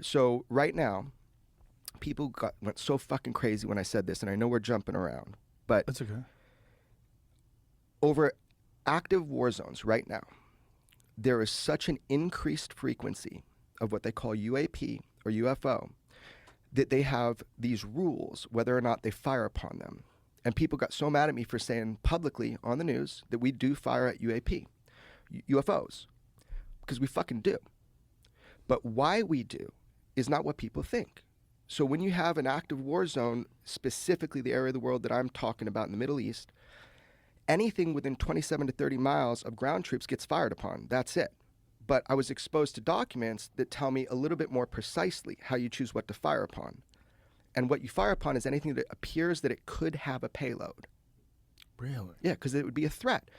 So right now, people went so fucking crazy when I said this, and I know we're jumping around, but That's okay. over active war zones right now, there is such an increased frequency of what they call UAP or UFO that they have these rules whether or not they fire upon them. And people got so mad at me for saying publicly on the news that we do fire at UFOs, because we fucking do. But why we do is not what people think. So when you have an active war zone, specifically the area of the world that I'm talking about in the Middle East, anything within 27 to 30 miles of ground troops gets fired upon. That's it. But I was exposed to documents that tell me a little bit more precisely how you choose what to fire upon. And what you fire upon is anything that appears that it could have a payload. Really? Yeah, because it would be a threat.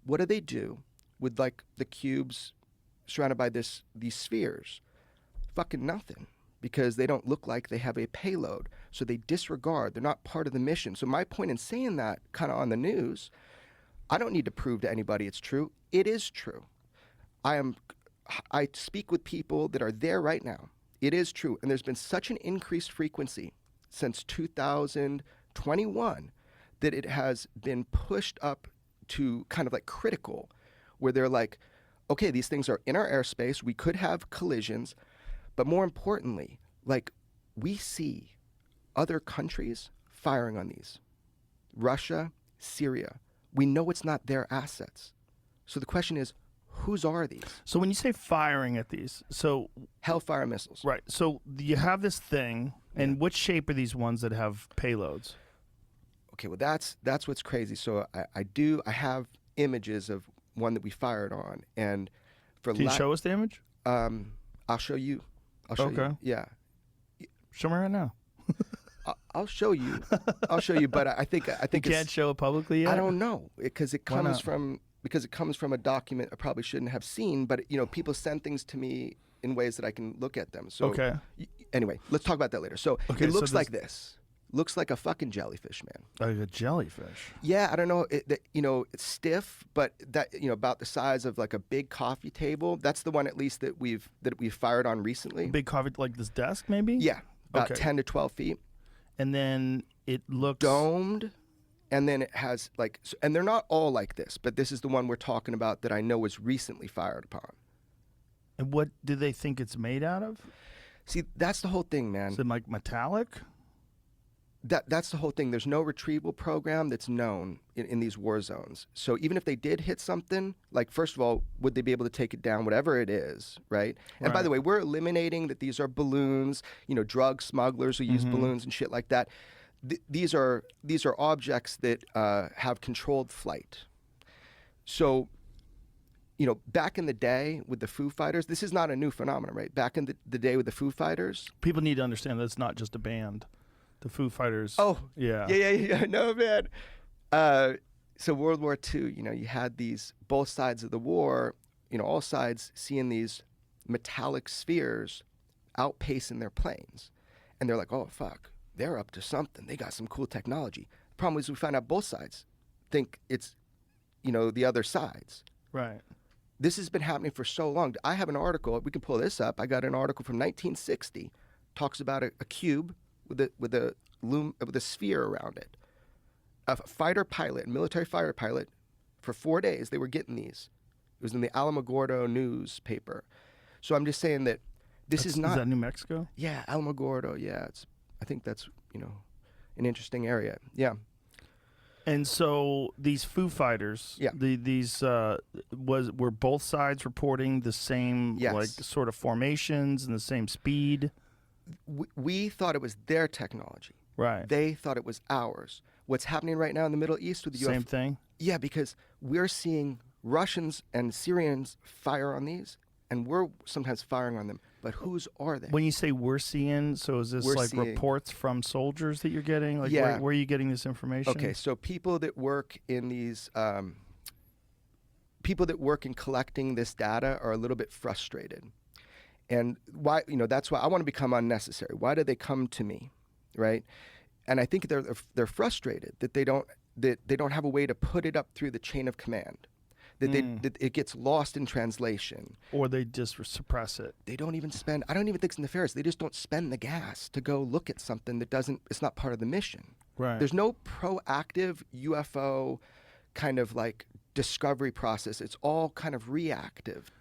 What do they do with like the cubes surrounded by these spheres? Fucking nothing, because they don't look like they have a payload. So they disregard. They're not part of the mission. So my point in saying that kind of on the news, I don't need to prove to anybody it's true. It is true. I speak with people that are there right now. It is true. And there's been such an increased frequency since 2021 that it has been pushed up to kind of like critical, where they're like, okay, these things are in our airspace. We could have collisions. But more importantly, like, we see other countries firing on these. Russia, Syria. We know it's not their assets. So the question is, whose are these? So when you say firing at these, so Hellfire missiles. right. So you have this thing, and what shape are these ones that have payloads? Okay, well that's what's crazy. So I have images of one that we fired on, and for Can you show us the image? I'll show you. I'll show you. Yeah. Show me right now. I'll show you. I'll show you. But I think You can't show it publicly yet? I don't know, because it comes from a document I probably shouldn't have seen. But people send things to me in ways that I can look at them. So okay. Anyway, let's talk about that later. So Okay, it so looks like this. Looks like a fucking jellyfish, man. Like a jellyfish. Yeah, I don't know. It's stiff, but that about the size of like a big coffee table. That's the one at least that we've fired on recently. A big coffee, like this desk, maybe? Yeah, about Okay. 10 to 12 feet. And then it looks Domed, and then it has and they're not all like this, but this is the one we're talking about that I know was recently fired upon. And what do they think it's made out of? See, that's the whole thing, man. Is it like metallic? That's the whole thing. There's no retrieval program that's known in these war zones. So even if they did hit something, like, first of all, would they be able to take it down, whatever it is, right? And by the way, we're eliminating that these are balloons, drug smugglers who use balloons and shit like that. These are objects that have controlled flight. So, back in the day with the Foo Fighters, this is not a new phenomenon, right? Back in the day with the Foo Fighters. People need to understand that it's not just a band. The Foo Fighters. Oh, yeah. Yeah. No, man. So World War II, you had both sides of the war, all sides seeing these metallic spheres outpacing their planes. And they're like, oh, fuck, they're up to something. They got some cool technology. The problem is we find out both sides think it's, the other sides. Right. This has been happening for so long. I have an article. We can pull this up. I got an article from 1960. Talks about a cube with a sphere around it. A fighter pilot, military fighter pilot, for 4 days they were getting these. It was in the Alamogordo newspaper. So I'm just saying that is not. Is that New Mexico? Yeah, Alamogordo. Yeah, I think that's an interesting area. Yeah. And so these Foo Fighters, Yeah. Were both sides reporting the same like sort of formations and the same speed? We thought it was their technology. Right. They thought it was ours. What's happening right now in the Middle East with the Same thing? Yeah, because we're seeing Russians and Syrians fire on these, and we're sometimes firing on them. But whose are they? When you say we're seeing, so is this reports from soldiers that you're getting? Like, yeah. Where are you getting this information? Okay, so people that work in these, people that work in collecting this data are a little bit frustrated. And why, that's why I want to become unnecessary. Why do they come to me, right? And I think they're frustrated that they don't have a way to put it up through the chain of command. that it gets lost in translation. Or they just suppress it. They don't even spend, I don't even think it's nefarious. They just don't spend the gas to go look at something that it's not part of the mission. Right. There's no proactive UFO kind of like discovery process. It's all kind of reactive.